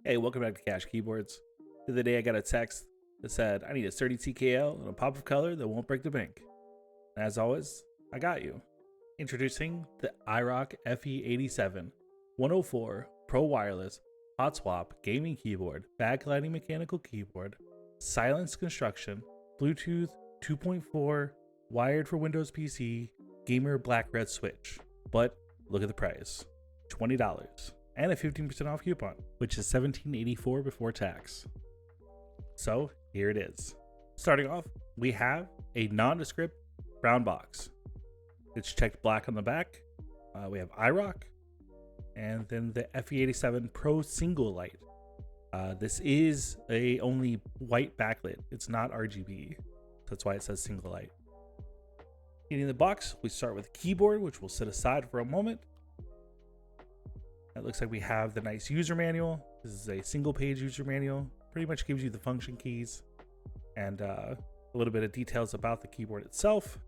Hey, welcome back to Cash Keyboards. The other day I got a text that said, I need a sturdy TKL and a pop of color that won't break the bank. And as always, I got you. Introducing the iRok FE87 104 Pro Wireless Hot Swap Gaming Keyboard, Backlighting Mechanical Keyboard, Silence Construction, Bluetooth 2.4, wired for Windows PC, gamer black red switch. But look at the price, $20. And a 15% off coupon, which is $17.84 before tax. So here it is. Starting off, we have a nondescript brown box. It's checked black on the back. We have iRok, and then the FE87 Pro single light. This is a only white backlit. It's not RGB. That's why it says single light. In the box, we start with a keyboard, which we'll set aside for a moment. It looks like we have the nice user manual. This is a single page user manual. Pretty much gives you the function keys and a little bit of details about the keyboard itself,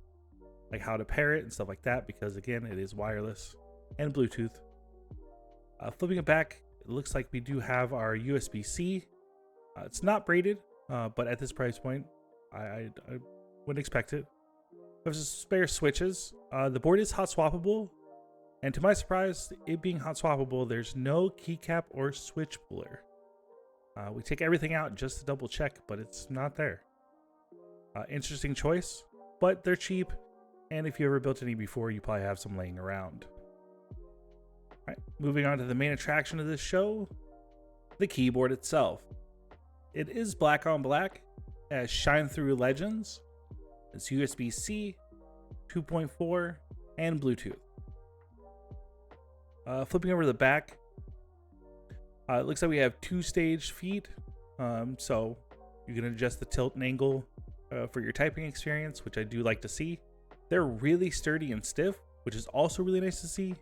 like how to pair it and stuff like that, because again, it is wireless and Bluetooth. Flipping it back, it looks like we do have our USB-C. It's not braided, but at this price point, I wouldn't expect it. There's spare switches. The board is hot swappable. And to my surprise, it being hot swappable, there's no keycap or switch puller. We take everything out just to double check, but it's not there. Interesting choice, but they're cheap. And if you ever built any before, you probably have some laying around. All right, moving on to the main attraction of this show, the keyboard itself. It is black on black, has shine through legends. It's USB-C, 2.4, and Bluetooth. Flipping over to the back, it looks like we have 2-stage feet, so you can adjust the tilt and angle for your typing experience, which I do like to see. They're really sturdy and stiff, which is also really nice to see.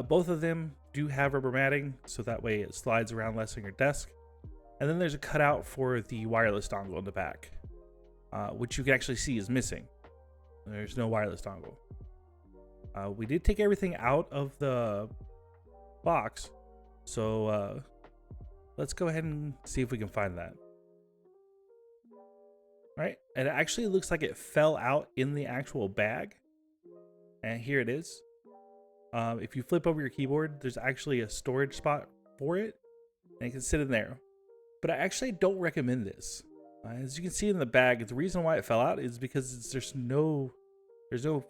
Both of them do have rubber matting, so that way it slides around less on your desk. And then there's a cutout for the wireless dongle in the back, which you can actually see is missing. There's no wireless dongle. We did take everything out of the box, so let's go ahead and see if we can find that. All right, and it actually looks like it fell out in the actual bag, and here it is. If you flip over your keyboard, there's actually a storage spot for it, and it can sit in there. But I actually don't recommend this. As you can see in the bag, the reason why it fell out is because there's no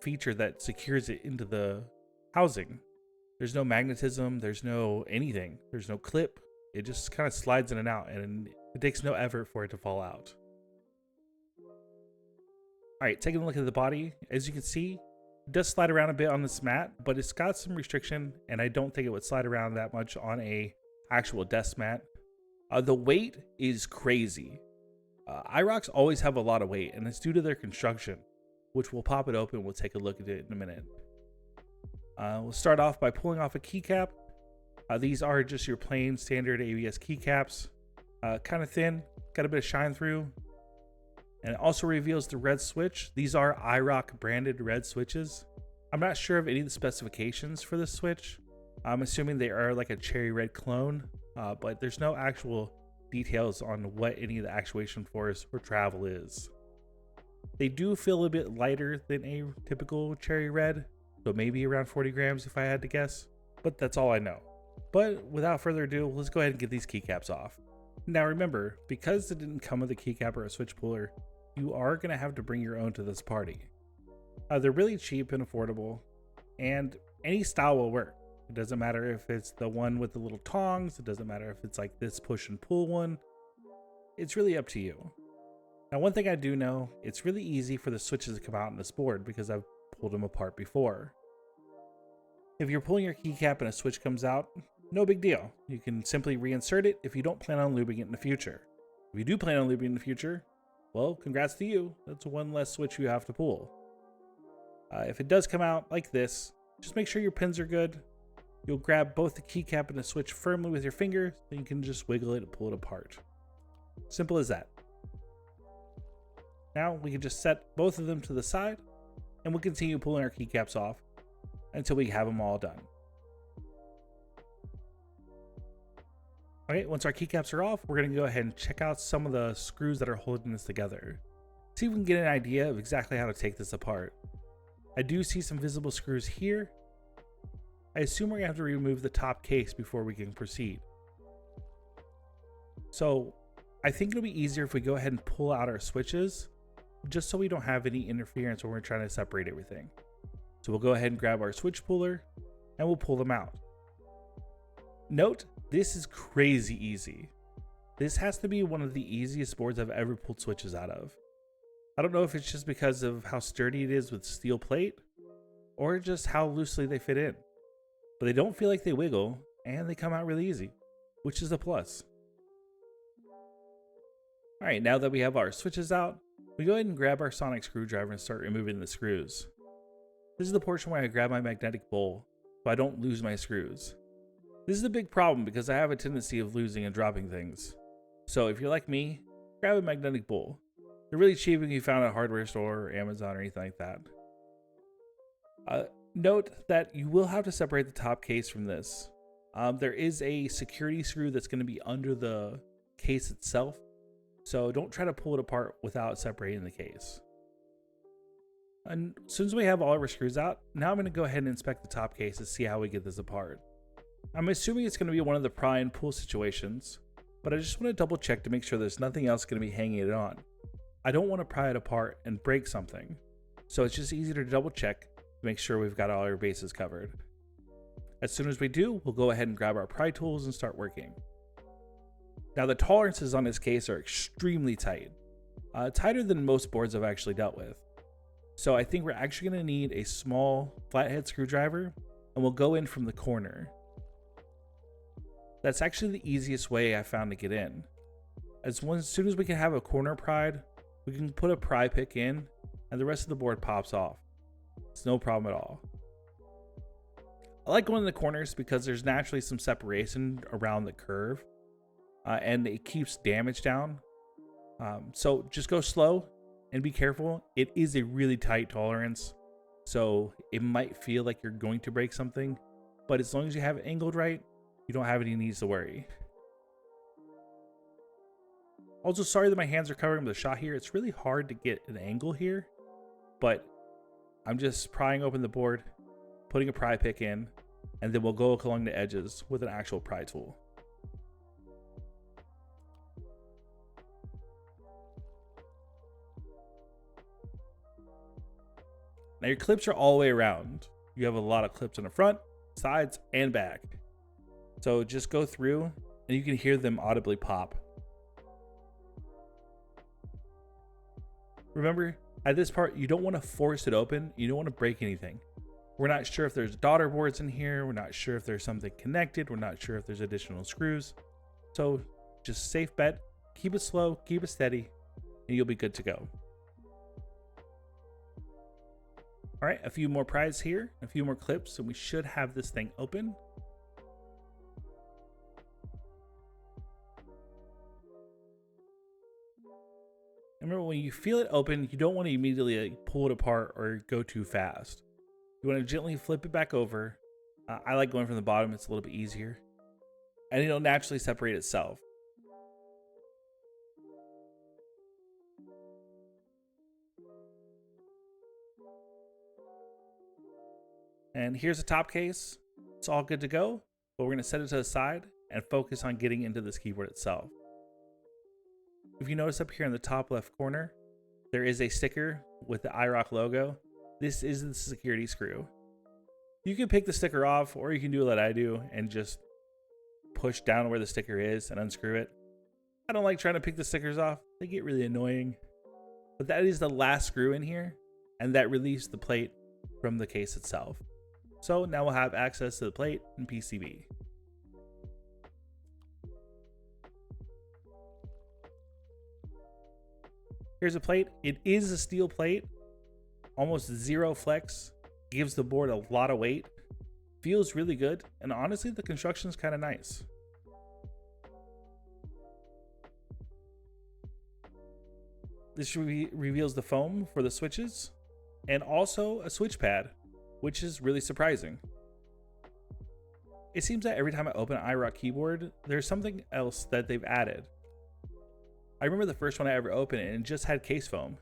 feature that secures it into the housing. There's no magnetism, there's no anything, there's no clip. It just kind of slides in and out, and it takes no effort for it to fall out. All right, taking a look at the body, as you can see, it does slide around a bit on this mat, but it's got some restriction, and I don't think it would slide around that much on a actual desk mat. The weight is crazy. iRoks always have a lot of weight, and it's due to their construction, which we'll pop it open. We'll take a look at it in a minute. We'll start off by pulling off a keycap. These are just your plain standard ABS keycaps, kind of thin, got a bit of shine through, and it also reveals the red switch. These are iRok branded red switches. I'm not sure of any of the specifications for this switch. I'm assuming they are like a cherry red clone, but there's no actual details on what any of the actuation force or travel is. They do feel a bit lighter than a typical cherry red, so maybe around 40 grams if I had to guess, but that's all I know. But without further ado, let's go ahead and get these keycaps off. Now remember, because it didn't come with a keycap or a switch puller, you are going to have to bring your own to this party. They're really cheap and affordable, and any style will work. It doesn't matter if it's the one with the little tongs, it doesn't matter if it's like this push and pull one. It's really up to you. Now, one thing I do know, it's really easy for the switches to come out on this board because I've pulled them apart before. If you're pulling your keycap and a switch comes out, no big deal. You can simply reinsert it if you don't plan on lubing it in the future. If you do plan on lubing in the future, well, congrats to you. That's one less switch you have to pull. If it does come out like this, just make sure your pins are good. You'll grab both the keycap and the switch firmly with your finger, then you can just wiggle it and pull it apart. Simple as that. Now we can just set both of them to the side, and we'll continue pulling our keycaps off until we have them all done. Okay, once our keycaps are off, we're going to go ahead and check out some of the screws that are holding this together. See if we can get an idea of exactly how to take this apart. I do see some visible screws here. I assume we're going to have to remove the top case before we can proceed. So I think it'll be easier if we go ahead and pull out our switches, just so we don't have any interference when we're trying to separate everything. So we'll go ahead and grab our switch puller and we'll pull them out. Note, this is crazy easy. This has to be one of the easiest boards I've ever pulled switches out of. I don't know if it's just because of how sturdy it is with steel plate or just how loosely they fit in, but they don't feel like they wiggle and they come out really easy, which is a plus. All right, now that we have our switches out, we go ahead and grab our sonic screwdriver and start removing the screws. This is the portion where I grab my magnetic bowl so I don't lose my screws. This is a big problem because I have a tendency of losing and dropping things. So if you're like me, grab a magnetic bowl. They're really cheap if you found at a hardware store or Amazon or anything like that. Note that you will have to separate the top case from this. There is a security screw that's going to be under the case itself, so don't try to pull it apart without separating the case. And as soon as we have all of our screws out, now I'm going to go ahead and inspect the top case to see how we get this apart. I'm assuming it's going to be one of the pry and pull situations, but I just want to double check to make sure there's nothing else going to be hanging it on. I don't want to pry it apart and break something, so it's just easier to double check to make sure we've got all our bases covered. As soon as we do, we'll go ahead and grab our pry tools and start working. Now the tolerances on this case are extremely tight, tighter than most boards I've actually dealt with. So I think we're actually going to need a small flathead screwdriver, and we'll go in from the corner. That's actually the easiest way I found to get in. As soon as we can have a corner pried, we can put a pry pick in and the rest of the board pops off. It's no problem at all. I like going in the corners because there's naturally some separation around the curve and it keeps damage down. So just go slow and be careful. It is a really tight tolerance, so it might feel like you're going to break something, but as long as you have it angled right, you don't have any needs to worry. Also, sorry that my hands are covering the shot here. It's really hard to get an angle here, but I'm just prying open the board, putting a pry pick in, and then we'll go along the edges with an actual pry tool. Now your clips are all the way around. You have a lot of clips on the front, sides, and back. So just go through and you can hear them audibly pop. Remember, at this part, you don't want to force it open. You don't want to break anything. We're not sure if there's daughter boards in here. We're not sure if there's something connected. We're not sure if there's additional screws. So just safe bet, keep it slow, keep it steady, and you'll be good to go. All right, a few more pries here, a few more clips, and we should have this thing open. Remember, when you feel it open, you don't want to immediately pull it apart or go too fast. You want to gently flip it back over. I like going from the bottom, it's a little bit easier. And it'll naturally separate itself. And here's the top case. It's all good to go, but we're going to set it to the side and focus on getting into this keyboard itself. If you notice up here in the top left corner, there is a sticker with the iRok logo. This is the security screw. You can pick the sticker off, or you can do what I do and just push down where the sticker is and unscrew it. I don't like trying to pick the stickers off. They get really annoying. But that is the last screw in here, and that relieves the plate from the case itself. So now we'll have access to the plate and PCB. Here's a plate. It is a steel plate, almost zero flex, gives the board a lot of weight, feels really good, and honestly the construction is kind of nice. This reveals the foam for the switches and also a switch pad, which is really surprising. it seems that every time I open an iRok keyboard, there's something else that they've added. I remember the first one I ever opened and it just had case foam.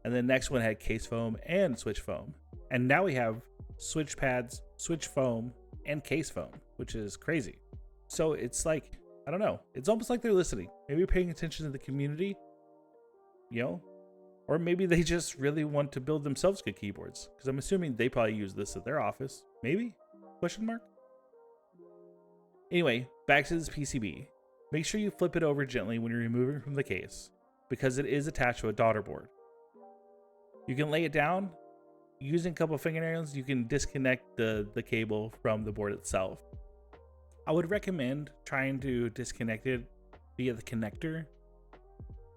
And the next one had case foam and switch foam. And now we have switch pads, switch foam, and case foam, which is crazy. So it's like, I don't know, it's almost like they're listening. Maybe paying attention to the community, you know? Or maybe they just really want to build themselves good keyboards. Because I'm assuming they probably use this at their office. Maybe? Question mark? Anyway, back to this PCB. Make sure you flip it over gently when you're removing from the case, because it is attached to a daughter board. You can lay it down. Using a couple of fingernails, you can disconnect the cable from the board itself. I would recommend trying to disconnect it via the connector.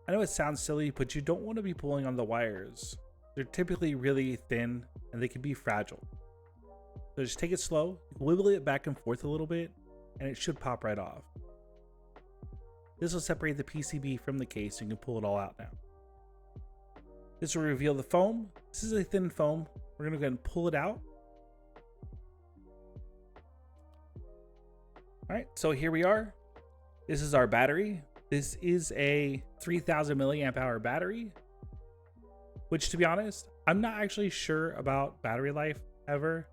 I know it sounds silly, but you don't want to be pulling on the wires. They're typically really thin and they can be fragile. So just take it slow, wiggle it back and forth a little bit, and it should pop right off. This will separate the PCB from the case so you can pull it all out now. This will reveal the foam. This is a thin foam. We're going to go ahead and pull it out. All right, so here we are. This is our battery. This is a 3000 milliamp hour battery, which, to be honest, I'm not actually sure about battery life ever.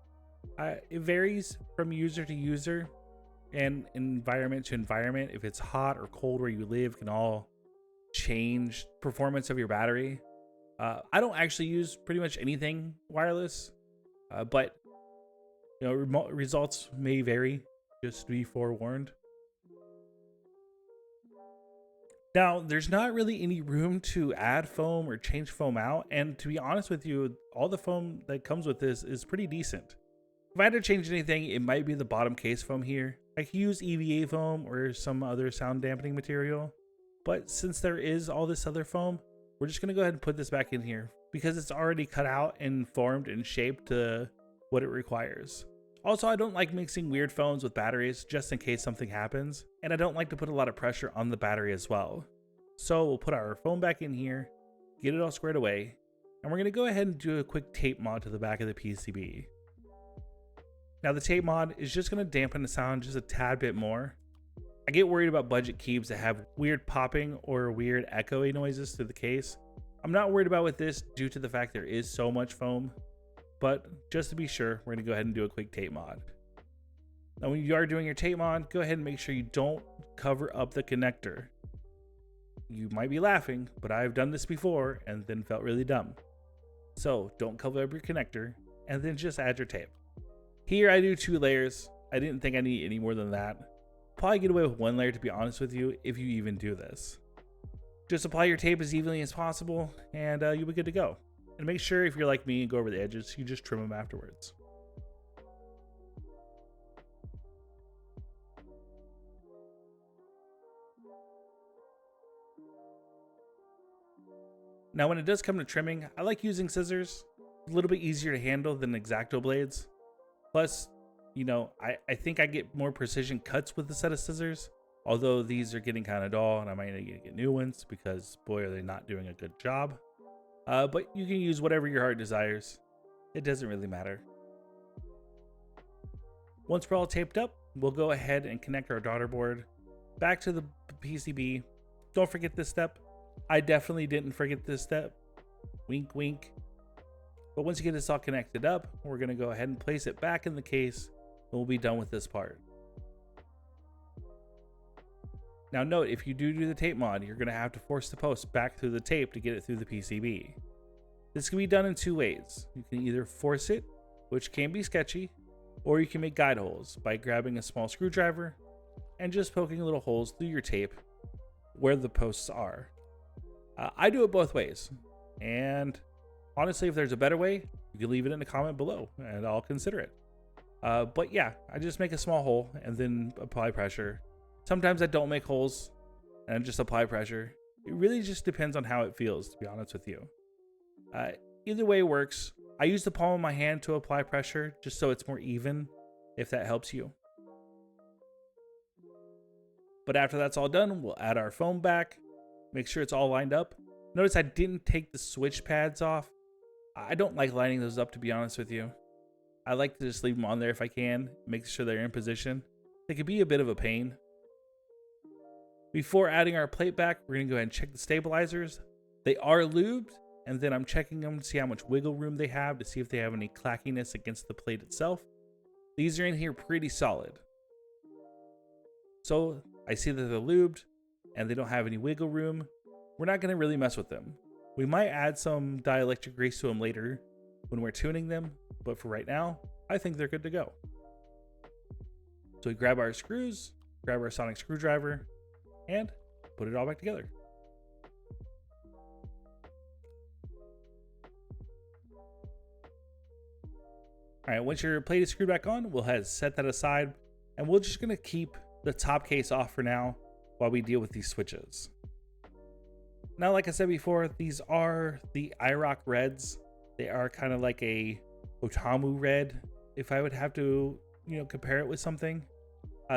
It varies from user to user and environment to environment. If it's hot or cold where you live, can all change performance of your battery. I don't actually use pretty much anything wireless, but you know, results may vary, just to be forewarned. Now, there's not really any room to add foam or change foam out, and to be honest with you, all the foam that comes with this is pretty decent. If I had to change anything, it might be the bottom case foam here. I could use EVA foam or some other sound dampening material, but since there is all this other foam, we're just going to go ahead and put this back in here because it's already cut out and formed and shaped to what it requires. Also, I don't like mixing weird foams with batteries just in case something happens, and I don't like to put a lot of pressure on the battery as well. So we'll put our foam back in here, get it all squared away, and we're going to go ahead and do a quick tape mod to the back of the PCB. Now the tape mod is just going to dampen the sound just a tad bit more. I get worried about budget keys that have weird popping or weird echoey noises to the case. I'm not worried about with this due to the fact there is so much foam, but just to be sure, we're going to go ahead and do a quick tape mod. Now when you are doing your tape mod, go ahead and make sure you don't cover up the connector. You might be laughing, but I've done this before and then felt really dumb. So don't cover up your connector and then just add your tape. Here I do 2 layers. I didn't think I need any more than that. Probably get away with 1 layer to be honest with you, if you even do this. Just apply your tape as evenly as possible and you'll be good to go. And make sure if you're like me and go over the edges, you just trim them afterwards. Now when it does come to trimming, I like using scissors. It's a little bit easier to handle than X-Acto blades. Plus, you know, I think I get more precision cuts with a set of scissors, although these are getting kind of dull and I might need to get new ones because boy are they not doing a good job. But you can use whatever your heart desires. It doesn't really matter. Once we're all taped up, we'll go ahead and connect our daughter board back to the PCB. Don't forget this step. I definitely didn't forget this step. Wink, wink. But once you get this all connected up, we're going to go ahead and place it back in the case and we'll be done with this part. Now note, if you do the tape mod, you're going to have to force the post back through the tape to get it through the PCB. This can be done in 2 ways. You can either force it, which can be sketchy, or you can make guide holes by grabbing a small screwdriver and just poking little holes through your tape where the posts are. I do it both ways, and honestly, if there's a better way, you can leave it in the comment below and I'll consider it. But yeah, I just make a small hole and then apply pressure. Sometimes I don't make holes and I just apply pressure. It really just depends on how it feels, to be honest with you. Either way works. I use the palm of my hand to apply pressure just so it's more even, if that helps you. But after that's all done, we'll add our foam back. Make sure it's all lined up. Notice I didn't take the switch pads off. I don't like lining those up, to be honest with you. I like to just leave them on there if I can, make sure they're in position. They could be a bit of a pain. Before adding our plate back, we're going to go ahead and check the stabilizers. They are lubed, and then I'm checking them to see how much wiggle room they have to see if they have any clackiness against the plate itself. These are in here pretty solid. So I see that they're lubed and they don't have any wiggle room. We're not going to really mess with them. We might add some dielectric grease to them later when we're tuning them, but for right now, I think they're good to go. So we grab our screws, grab our sonic screwdriver, and put it all back together. All right, once your plate is screwed back on, we'll set that aside, and we're just gonna keep the top case off for now while we deal with these switches. Now, like I said before, these are the iRok reds. They are kind of like a Otamu red, if I would have to, compare it with something.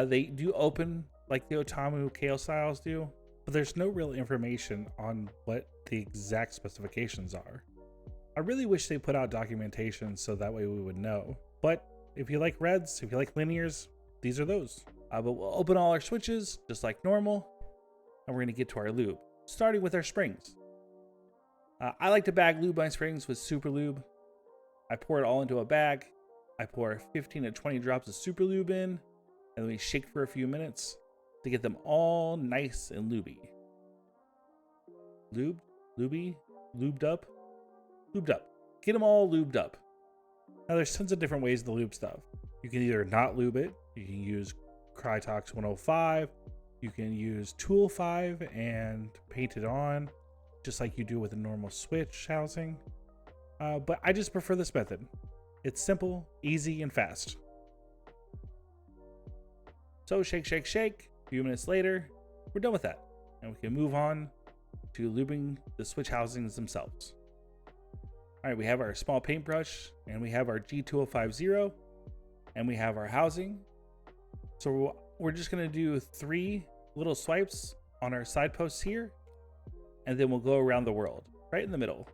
They do open like the Otamu KL styles do, but there's no real information on what the exact specifications are. I really wish they put out documentation so that way we would know. But if you like reds, if you like linears, these are those. But we'll open all our switches just like normal, and we're gonna get to our lube, starting with our springs. I like to bag lube my springs with super lube. I pour it all into a bag. I pour 15 to 20 drops of super lube in, and then we shake for a few minutes to get them all nice and lubey. Lubed up. Get them all lubed up. Now there's tons of different ways to lube stuff. You can either not lube it. You can use Krytox 105. You can use Tool 5 and paint it on, just like you do with a normal switch housing. But I just prefer this method. It's simple, easy, and fast. So shake, shake, shake. A few minutes later, we're done with that. And we can move on to lubing the switch housings themselves. All right, we have our small paintbrush, and we have our G2050, and we have our housing. So we're just gonna do 3 little swipes on our side posts here, and then we'll go around the world, right in the middle.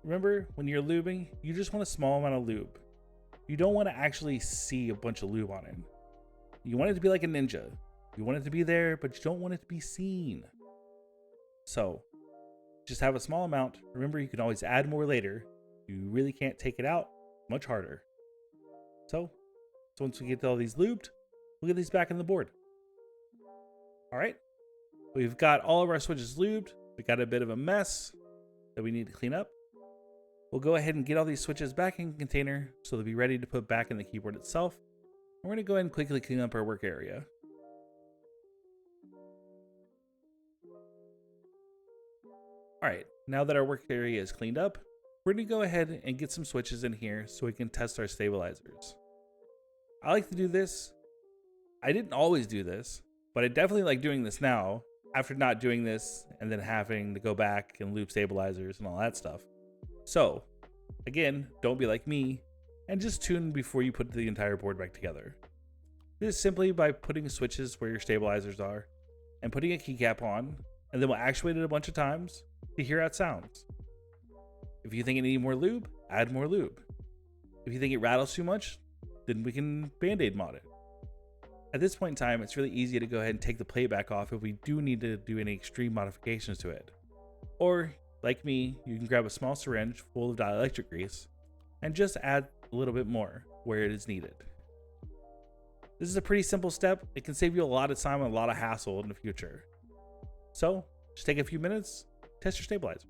Remember, when you're lubing, you just want a small amount of lube. You don't want to actually see a bunch of lube on it. You want it to be like a ninja. You want it to be there, but you don't want it to be seen. So just have a small amount. Remember, you can always add more later. You really can't take it out much harder. So once we get all these lubed, we'll get these back in the board. All right, we've got all of our switches lubed. We got a bit of a mess that we need to clean up. We'll go ahead and get all these switches back in the container so they'll be ready to put back in the keyboard itself. We're going to go ahead and quickly clean up our work area. All right, now that our work area is cleaned up, we're going to go ahead and get some switches in here so we can test our stabilizers. I like to do this. I didn't always do this, but I definitely like doing this now after not doing this and then having to go back and loop stabilizers and all that stuff. So again, don't be like me and just tune before you put the entire board back together. This is simply by putting switches where your stabilizers are and putting a keycap on, and then we'll actuate it a bunch of times to hear how it sounds. If you think it needs more lube, add more lube. If you think it rattles too much, then we can band-aid mod it. At this point in time, it's really easy to go ahead and take the plate back off if we do need to do any extreme modifications to it. Or, like me, you can grab a small syringe full of dielectric grease and just add a little bit more where it is needed. This is a pretty simple step. It can save you a lot of time and a lot of hassle in the future. So, just take a few minutes, test your stabilizer.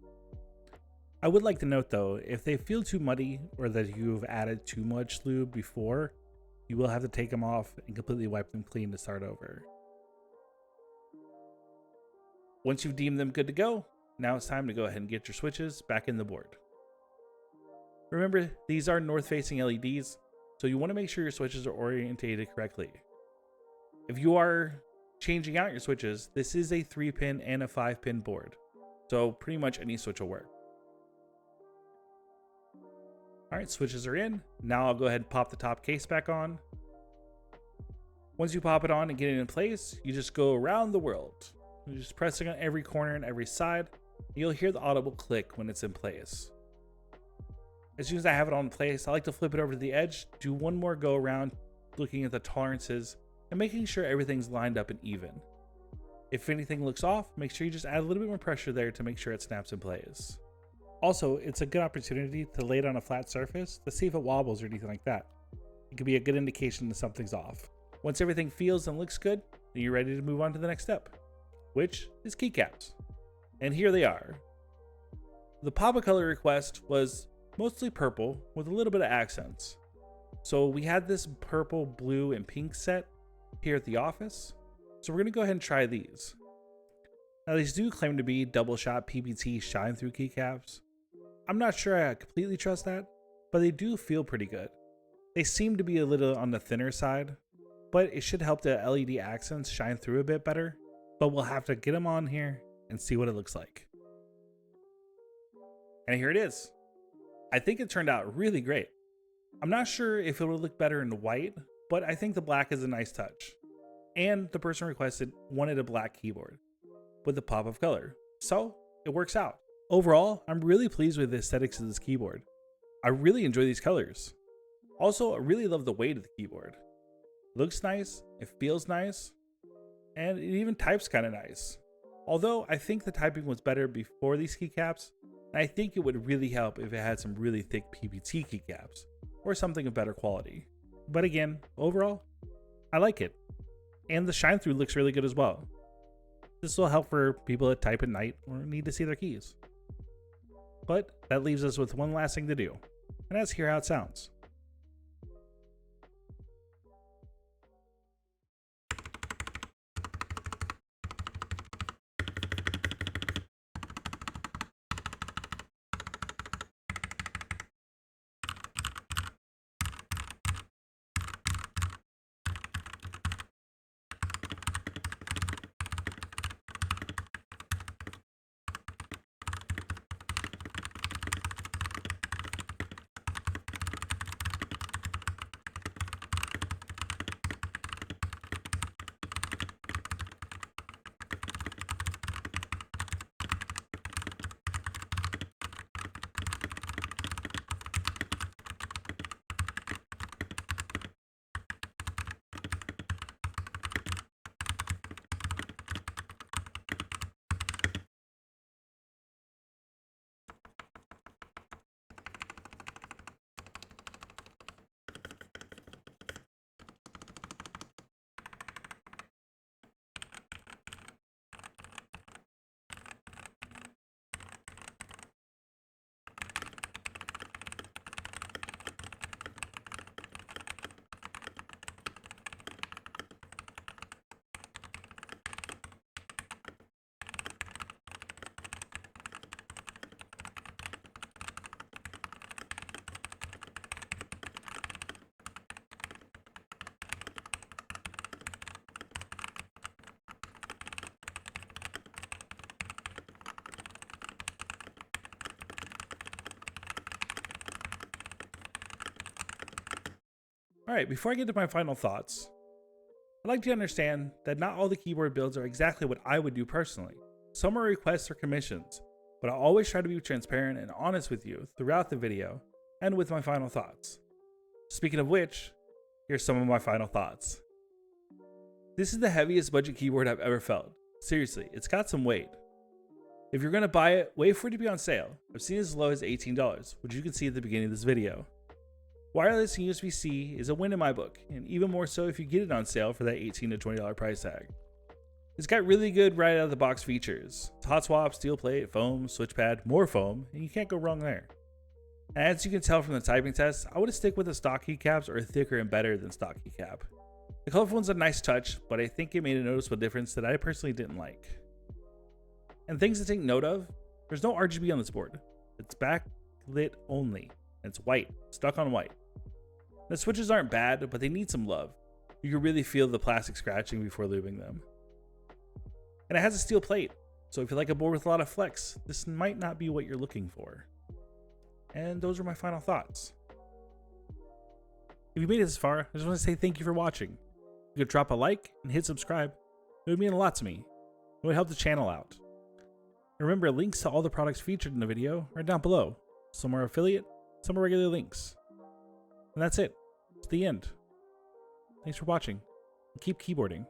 I would like to note though, if they feel too muddy or that you've added too much lube before, you will have to take them off and completely wipe them clean to start over. Once you've deemed them good to go, now it's time to go ahead and get your switches back in the board. Remember, these are north-facing LEDs, so you want to make sure your switches are orientated correctly. If you are changing out your switches, this is a 3-pin and a 5-pin board, so pretty much any switch will work. All right, switches are in. Now I'll go ahead and pop the top case back on. Once you pop it on and get it in place, you just go around the world. You're just pressing on every corner and every side. You'll hear the audible click when it's in place. As soon as I have it on place, I like to flip it over to the edge, do one more go around looking at the tolerances and making sure everything's lined up and even. If anything looks off, make sure you just add a little bit more pressure there to make sure it snaps in place. Also, it's a good opportunity to lay it on a flat surface to see if it wobbles or anything like that. It could be a good indication that something's off. Once everything feels and looks good, then you're ready to move on to the next step, which is keycaps. And here they are. The pop of color request was mostly purple with a little bit of accents. So we had this purple, blue, and pink set here at the office. So we're going to go ahead and try these. Now these do claim to be double shot PBT shine through keycaps. I'm not sure I completely trust that, but they do feel pretty good. They seem to be a little on the thinner side, but it should help the LED accents shine through a bit better. But we'll have to get them on here and see what it looks like. And here it is. I think it turned out really great. I'm not sure if it would look better in white, but I think the black is a nice touch. And the person requested wanted a black keyboard with a pop of color, so it works out. Overall, I'm really pleased with the aesthetics of this keyboard. I really enjoy these colors. Also, I really love the weight of the keyboard. It looks nice, it feels nice, and it even types kind of nice. Although I think the typing was better before these keycaps, and I think it would really help if it had some really thick PBT keycaps or something of better quality. But again, overall, I like it. And the shine through looks really good as well. This will help for people that type at night or need to see their keys. But that leaves us with one last thing to do, and that's hear how it sounds. Alright, before I get to my final thoughts, I'd like to understand that not all the keyboard builds are exactly what I would do personally. Some are requests or commissions, but I always try to be transparent and honest with you throughout the video and with my final thoughts. Speaking of which, here's some of my final thoughts. This is the heaviest budget keyboard I've ever felt. Seriously, it's got some weight. If you're going to buy it, wait for it to be on sale. I've seen it as low as $18, which you can see at the beginning of this video. Wireless and USB-C is a win in my book, and even more so if you get it on sale for that $18 to $20 price tag. It's got really good right out of the box features. It's hot swap, steel plate, foam, switch pad, more foam, and you can't go wrong there. And as you can tell from the typing test, I would stick with the stock keycaps or thicker and better than stock keycap. The colorful one's a nice touch, but I think it made a noticeable difference that I personally didn't like. And things to take note of, there's no RGB on this board. It's backlit only, and it's white, stuck on white. The switches aren't bad, but they need some love. You can really feel the plastic scratching before lubing them. And it has a steel plate, so if you like a board with a lot of flex, this might not be what you're looking for. And those are my final thoughts. If you made it this far, I just want to say thank you for watching. You could drop a like and hit subscribe. It would mean a lot to me. It would help the channel out. And remember, links to all the products featured in the video are down below. Some are affiliate, some regular links. And that's it. It's the end. Thanks for watching. Keep keyboarding.